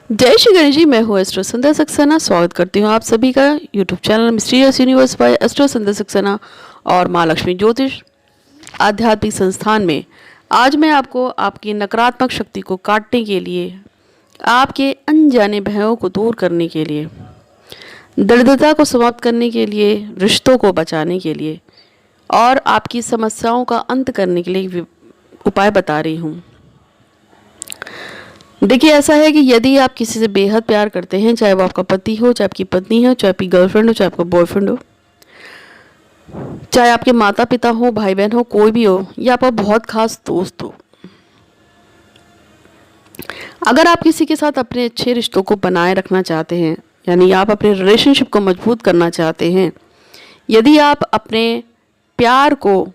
जय श्री गणेश जी। मैं हूँ एस्ट्रो संध्या सक्सेना। स्वागत करती हूँ आप सभी का YouTube channel mysterious universe by astro Sandhya Saksena और माँ लक्ष्मी ज्योतिष आध्यात्मिक संस्थान में। आज मैं आपको आपकी नकारात्मक शक्ति को काटने के लिए, आपके अनजाने भयों को दूर करने के लिए, दरिद्रता को समाप्त करने के लिए, रिश्तों को बचाने के लिए और आपकी समस्याओं का अंत करने के लिए उपाय बता रही हूँ। देखिए, ऐसा है कि यदि आप किसी से बेहद प्यार करते हैं, चाहे वो आपका पति हो, चाहे आपकी पत्नी हो, चाहे आपकी गर्लफ्रेंड हो, चाहे आपका बॉयफ्रेंड हो, चाहे आपके माता पिता हो, भाई बहन हो, कोई भी हो, या आपका बहुत खास दोस्त हो, अगर आप किसी के साथ अपने अच्छे रिश्तों को बनाए रखना चाहते हैं, यानी आप अपने रिलेशनशिप को मजबूत करना चाहते हैं, यदि आप अपने प्यार को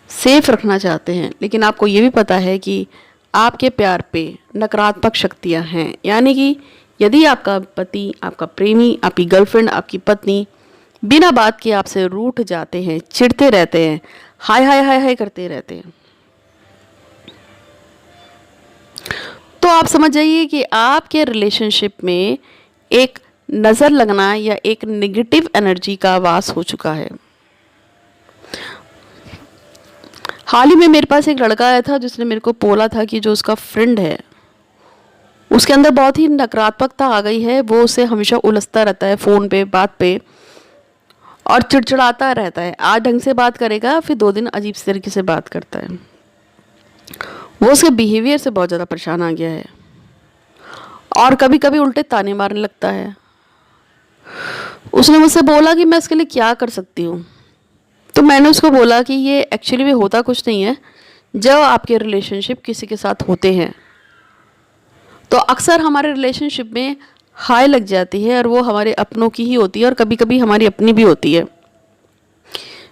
सेफ रखना चाहते हैं, लेकिन आपको ये भी पता है कि आपके प्यार पे नकारात्मक शक्तियां हैं, यानी कि यदि आपका पति, आपका प्रेमी, आपकी गर्लफ्रेंड, आपकी पत्नी बिना बात के आपसे रूठ जाते हैं, चिढ़ते रहते हैं, हाय हाय हाय हाय करते रहते हैं, तो आप समझ जाइए कि आपके रिलेशनशिप में एक नज़र लगना या एक नेगेटिव एनर्जी का वास हो चुका है। हाल ही में मेरे पास एक लड़का आया था जिसने मेरे को बोला था कि जो उसका फ्रेंड है उसके अंदर बहुत ही नकारात्मकता आ गई है। वो उसे हमेशा उलझता रहता है फ़ोन पे, बात पे, और चिड़चिड़ाता रहता है। आज ढंग से बात करेगा, फिर 2 दिन अजीब से तरीके से बात करता है। वो उसके बिहेवियर से बहुत ज़्यादा परेशान आ गया है और कभी कभी उल्टे ताने मारने लगता है। उसने मुझसे बोला कि मैं इसके लिए क्या कर सकती हूँ। तो मैंने उसको बोला कि ये एक्चुअली में होता कुछ नहीं है। जब आपके रिलेशनशिप किसी के साथ होते हैं तो अक्सर हमारे रिलेशनशिप में हाय लग जाती है और वो हमारे अपनों की ही होती है और कभी कभी हमारी अपनी भी होती है।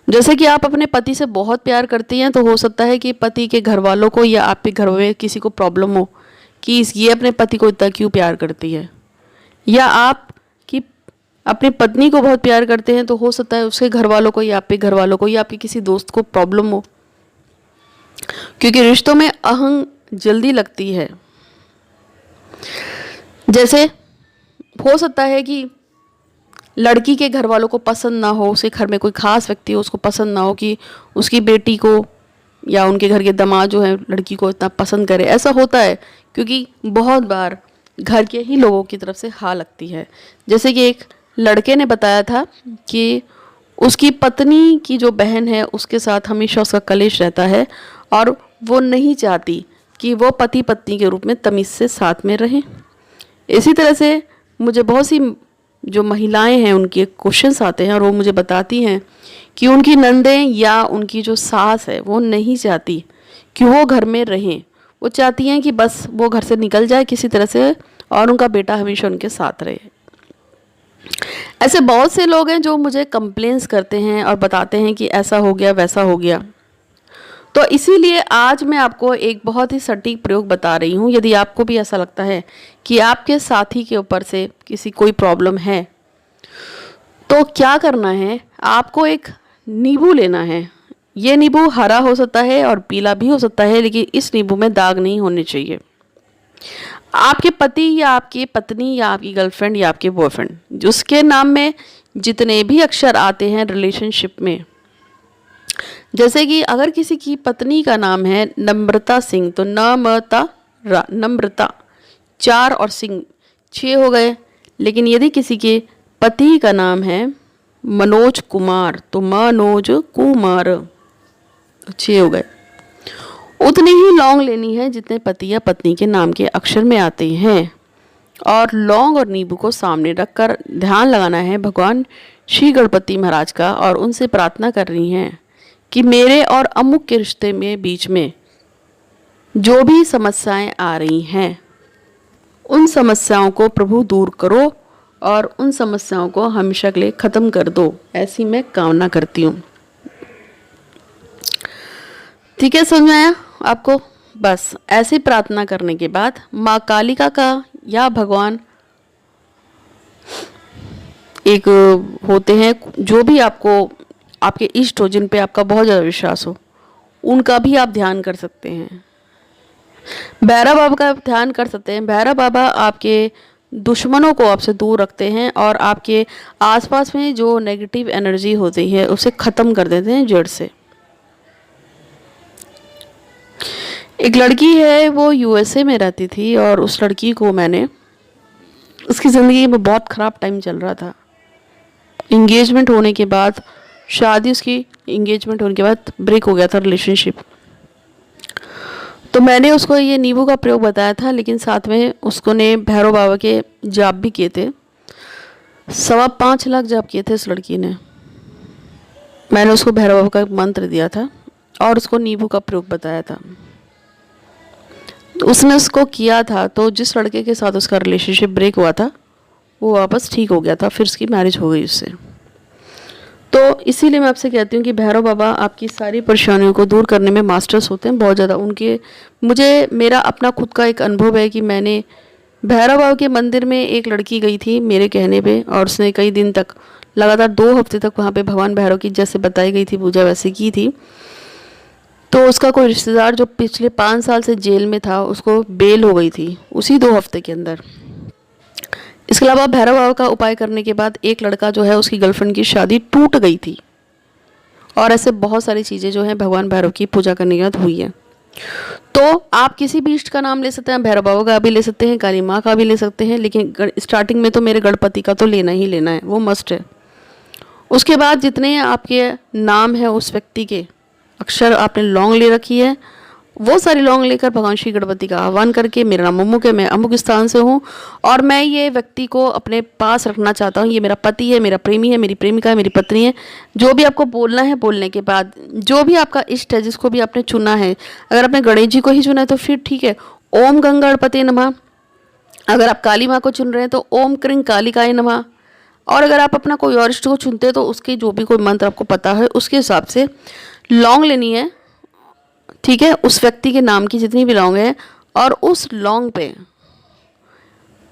जैसे कि आप अपने पति से बहुत प्यार करती हैं, तो हो सकता है कि पति के घर वालों को या आपके घर में किसी को प्रॉब्लम हो कि ये अपने पति को इतना क्यों प्यार करती है, या आप कि अपनी पत्नी को बहुत प्यार करते हैं, तो हो सकता है उसके घर वालों को या आपके घर वालों को या आपके किसी दोस्त को प्रॉब्लम हो, क्योंकि रिश्तों में अहंग जल्दी लगती है। जैसे हो सकता है कि लड़की के घर वालों को पसंद ना हो, उसके घर में कोई खास व्यक्ति हो उसको पसंद ना हो कि उसकी बेटी को या उनके घर के दामाद जो है लड़की को इतना पसंद करे। ऐसा होता है क्योंकि बहुत बार घर के ही लोगों की तरफ से हाँ लगती है। जैसे कि एक लड़के ने बताया था कि उसकी पत्नी की जो बहन है उसके साथ हमेशा उसका कलेश रहता है और वो नहीं चाहती कि वो पति पत्नी के रूप में तमीज़ से साथ में रहें। इसी तरह से मुझे बहुत सी जो महिलाएं हैं उनके क्वेश्चंस आते हैं और वो मुझे बताती हैं कि उनकी नंदें या उनकी जो सास है वो नहीं चाहती कि वो घर में रहें। वो चाहती हैं कि बस वो घर से निकल जाए किसी तरह से और उनका बेटा हमेशा उनके साथ रहे। ऐसे बहुत से लोग हैं जो मुझे कंप्लेंट्स करते हैं और बताते हैं कि ऐसा हो गया, वैसा हो गया। तो इसीलिए आज मैं आपको एक बहुत ही सटीक प्रयोग बता रही हूँ। यदि आपको भी ऐसा लगता है कि आपके साथी के ऊपर से किसी कोई प्रॉब्लम है, तो क्या करना है, आपको एक नींबू लेना है। ये नींबू हरा हो सकता है और पीला भी हो सकता है, लेकिन इस नींबू में दाग नहीं होने चाहिए। आपके पति या आपकी पत्नी या आपकी गर्लफ्रेंड या आपके बॉयफ्रेंड, जिसके नाम में जितने भी अक्षर आते हैं रिलेशनशिप में, जैसे कि अगर किसी की पत्नी का नाम है नम्रता सिंह, तो नम्रता 4 और सिंह 6 हो गए। लेकिन यदि किसी के पति का नाम है मनोज कुमार, तो मनोज कुमार 6 हो गए। उतनी ही लौंग लेनी है जितने पति या पत्नी के नाम के अक्षर में आते हैं, और लौंग और नींबू को सामने रखकर ध्यान लगाना है भगवान श्री गणपति महाराज का और उनसे प्रार्थना करनी है कि मेरे और अमुक के रिश्ते में बीच में जो भी समस्याएं आ रही हैं उन समस्याओं को प्रभु दूर करो और उन समस्याओं को हमेशा के लिए ख़त्म कर दो, ऐसी मैं कामना करती हूँ। ठीक है, समझ में आया आपको? बस ऐसी प्रार्थना करने के बाद माँ कालिका का या भगवान एक होते हैं जो भी आपको आपके इष्ट हो, जिन पे आपका बहुत ज़्यादा विश्वास हो, उनका भी आप ध्यान कर सकते हैं। भैरव बाबा का ध्यान कर सकते हैं। भैरव बाबा आपके दुश्मनों को आपसे दूर रखते हैं और आपके आसपास में जो नेगेटिव एनर्जी होती है उसे ख़त्म कर देते हैं जड़ से। एक लड़की है, वो यूएसए में रहती थी और उस लड़की को मैंने, उसकी ज़िंदगी में बहुत ख़राब टाइम चल रहा था। इंगेजमेंट होने के बाद, शादी उसकी इंगेजमेंट होने के बाद ब्रेक हो गया था रिलेशनशिप। तो मैंने उसको ये नींबू का प्रयोग बताया था, लेकिन साथ में उसको ने भैरव बाबा के जाप भी किए थे। 5.25 लाख जाप किए थे इस लड़की ने। मैंने उसको भैरव बाबा का मंत्र दिया था और उसको नींबू का प्रयोग बताया था। तो उसने उसको किया था, तो जिस लड़के के साथ उसका रिलेशनशिप ब्रेक हुआ था वो वापस ठीक हो गया था, फिर उसकी मैरिज हो गई उससे। तो इसीलिए मैं आपसे कहती हूँ कि भैरव बाबा आपकी सारी परेशानियों को दूर करने में मास्टर्स होते हैं बहुत ज़्यादा। मेरा अपना खुद का एक अनुभव है कि मैंने भैरव बाबा के मंदिर में, एक लड़की गई थी मेरे कहने पे, और उसने कई दिन तक लगातार 2 हफ्ते तक वहाँ पे भगवान भैरव की जैसे बताई गई थी पूजा वैसे की थी। तो उसका कोई रिश्तेदार जो पिछले 5 साल से जेल में था, उसको बेल हो गई थी उसी 2 हफ्ते के अंदर। इसके अलावा भैरव बाबा का उपाय करने के बाद एक लड़का जो है, उसकी गर्लफ्रेंड की शादी टूट गई थी। और ऐसे बहुत सारी चीज़ें जो हैं भगवान भैरव की पूजा करने के बाद हुई है। तो आप किसी भी इष्ट का नाम ले सकते हैं, भैरव बाबा का भी ले सकते हैं, काली माँ का भी ले सकते हैं, लेकिन स्टार्टिंग में तो मेरे गणपति का तो लेना ही लेना है, वो मस्ट है। उसके बाद जितने आपके नाम है उस व्यक्ति के अक्षर आपने लौंग ले रखी है, वो सारी लौंग लेकर भगवान श्री गणपति का आह्वान करके, मेरा नाम अमुक है, मैं अमुक स्थान से हूँ और मैं ये व्यक्ति को अपने पास रखना चाहता हूँ, ये मेरा पति है, मेरा प्रेमी है, मेरी प्रेमिका है, मेरी पत्नी है, जो भी आपको बोलना है। बोलने के बाद जो भी आपका इष्ट है, जिसको भी आपने चुना है, अगर आपने गणेश जी को ही चुना है तो फिर ठीक है, ओम गंगणपते नमः। अगर आप काली माँ को चुन रहे हैं तो ओम क्रीं कालिकाय नमः। और अगर आप अपना कोई और इष्ट को चुनते हैं तो उसके जो भी कोई मंत्र आपको पता है उसके हिसाब से लौंग लेनी है, ठीक है, उस व्यक्ति के नाम की जितनी भी लौंग है। और उस लौंग पे,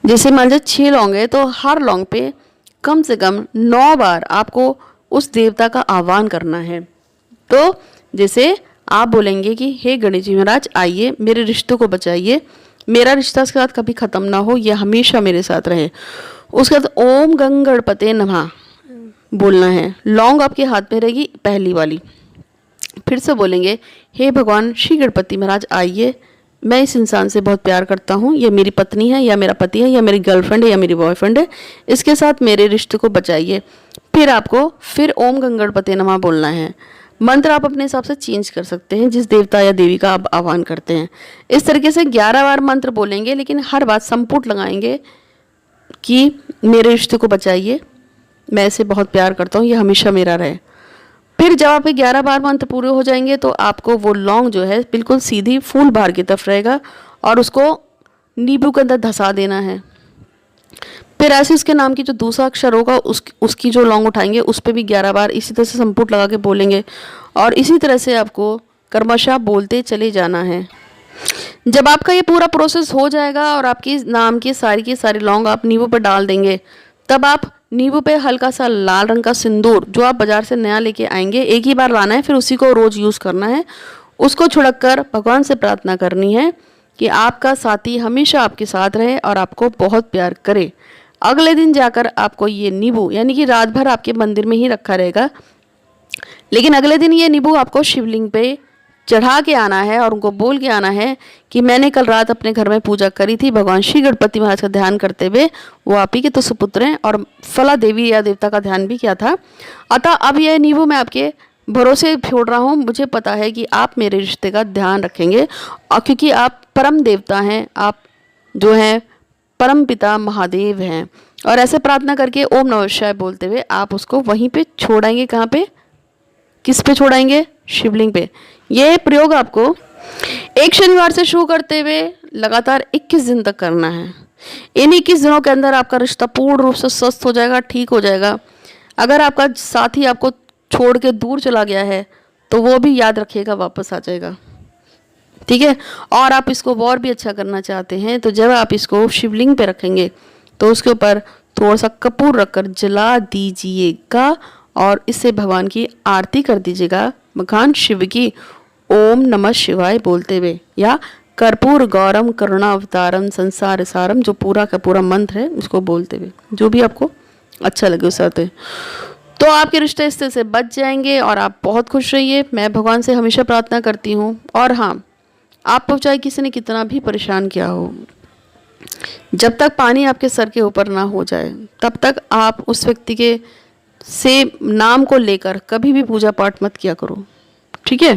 जैसे मान लीजिए 6 लौंग है, तो हर लौंग पे कम से कम 9 बार आपको उस देवता का आह्वान करना है। तो जैसे आप बोलेंगे कि हे गणेश जी महाराज आइए, मेरे रिश्तों को बचाइए, मेरा रिश्ता इसके साथ कभी ख़त्म ना हो, ये हमेशा मेरे साथ रहे। उसके बाद ओम गंगणपते नमः बोलना है। लौंग आपके हाथ में रहेगी पहली वाली। फिर से बोलेंगे, हे भगवान श्री गणपति महाराज आइए, मैं इस इंसान से बहुत प्यार करता हूँ, ये मेरी पत्नी है या मेरा पति है या मेरी गर्लफ्रेंड है या मेरी बॉयफ्रेंड है, इसके साथ मेरे रिश्ते को बचाइए। फिर आपको फिर ओम गंगणपते नमः बोलना है। मंत्र आप अपने हिसाब से चेंज कर सकते हैं, जिस देवता या देवी का आप आह्वान करते हैं। इस तरीके से 11 बार मंत्र बोलेंगे, लेकिन हर बात संपुट लगाएंगे कि मेरे रिश्ते को बचाइए, मैं इसे बहुत प्यार करता हूँ, ये हमेशा मेरा रहे। फिर जब आपके 11 बार मंत्र पूरे हो जाएंगे तो आपको वो लौंग जो है बिल्कुल सीधी फूल बाहर की तरफ रहेगा और उसको नींबू के अंदर धंसा देना है। फिर ऐसे उसके नाम की जो दूसरा अक्षर होगा उसकी जो लौंग उठाएंगे उस पर भी 11 बार इसी तरह से संपुट लगा के बोलेंगे और इसी तरह से आपको कर्मशः बोलते चले जाना है। जब आपका ये पूरा प्रोसेस हो जाएगा और आपकी नाम की सारी लौंग आप नींबू पर डाल देंगे, तब आप नींबू पे हल्का सा लाल रंग का सिंदूर जो आप बाजार से नया लेके आएंगे, एक ही बार लाना है, फिर उसी को रोज़ यूज़ करना है। उसको छिड़क कर भगवान से प्रार्थना करनी है कि आपका साथी हमेशा आपके साथ रहे और आपको बहुत प्यार करे। अगले दिन जाकर आपको ये नींबू, यानी कि रात भर आपके मंदिर में ही रखा रहेगा, लेकिन अगले दिन ये नींबू आपको शिवलिंग पे चढ़ा के आना है और उनको बोल के आना है कि मैंने कल रात अपने घर में पूजा करी थी, भगवान श्री गणपति महाराज का ध्यान करते हुए, वो आप ही के तो सुपुत्र हैं, और फला देवी या देवता का ध्यान भी किया था। अतः अब यह नींबू मैं आपके भरोसे छोड़ रहा हूँ, मुझे पता है कि आप मेरे रिश्ते का ध्यान रखेंगे, और क्योंकि आप परम देवता हैं, आप जो हैं परम पिता महादेव हैं। और ऐसे प्रार्थना करके ओम नमः शिवाय बोलते हुए आप उसको वहीं पे छोड़ाएंगे। कहाँ पे, किस पे छोड़ाएंगे? शिवलिंग पे। ये प्रयोग आपको एक शनिवार से शुरू करते हुए लगातार 21 दिन तक करना है। इन 21 दिनों के अंदर आपका रिश्ता पूर्ण रूप से स्वस्थ हो जाएगा, ठीक हो जाएगा। अगर आपका साथी आपको छोड़ के दूर चला गया है तो वो भी याद रखिएगा, वापस आ जाएगा, ठीक है। और आप इसको और भी अच्छा करना चाहते हैं तो जब आप इसको शिवलिंग पे रखेंगे तो उसके ऊपर थोड़ा सा कपूर रखकर जला दीजिएगा और इससे भगवान की आरती कर दीजिएगा, भगवान शिव की ओम नमः शिवाय बोलते हुए या कर्पूर गौरम करुणावतारम संसार सारम, जो पूरा का पूरा मंत्र है उसको बोलते हुए, जो भी आपको अच्छा लगे उस अर्थ में, तो आपके रिश्ते इस तरह से बच जाएंगे और आप बहुत खुश रहिए। मैं भगवान से हमेशा प्रार्थना करती हूँ। और हाँ, आपको चाहे किसी ने कितना भी परेशान किया हो, जब तक पानी आपके सर के ऊपर ना हो जाए तब तक आप उस व्यक्ति के से नाम को लेकर कभी भी पूजा पाठ मत किया करो, ठीक है?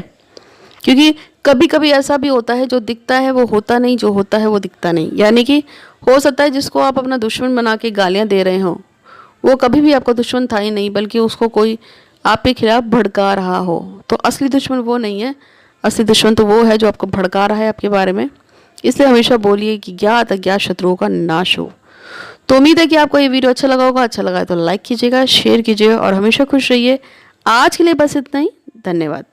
क्योंकि कभी कभी ऐसा भी होता है, जो दिखता है वो होता नहीं, जो होता है वो दिखता नहीं। यानी कि हो सकता है जिसको आप अपना दुश्मन बना के गालियाँ दे रहे हो, वो कभी भी आपका दुश्मन था ही नहीं, बल्कि उसको कोई आपके खिलाफ भड़का रहा हो। तो असली दुश्मन वो नहीं है, असली दुश्मन तो वो है जो आपको भड़का रहा है आपके बारे में। इसलिए हमेशा बोलिए कि ज्ञात अज्ञात शत्रुओं का नाश हो। तो उम्मीद है कि आपको ये वीडियो अच्छा लगा होगा। अच्छा लगा है तो लाइक कीजिएगा, शेयर कीजिएगा और हमेशा खुश रहिए। आज के लिए बस इतना ही। धन्यवाद।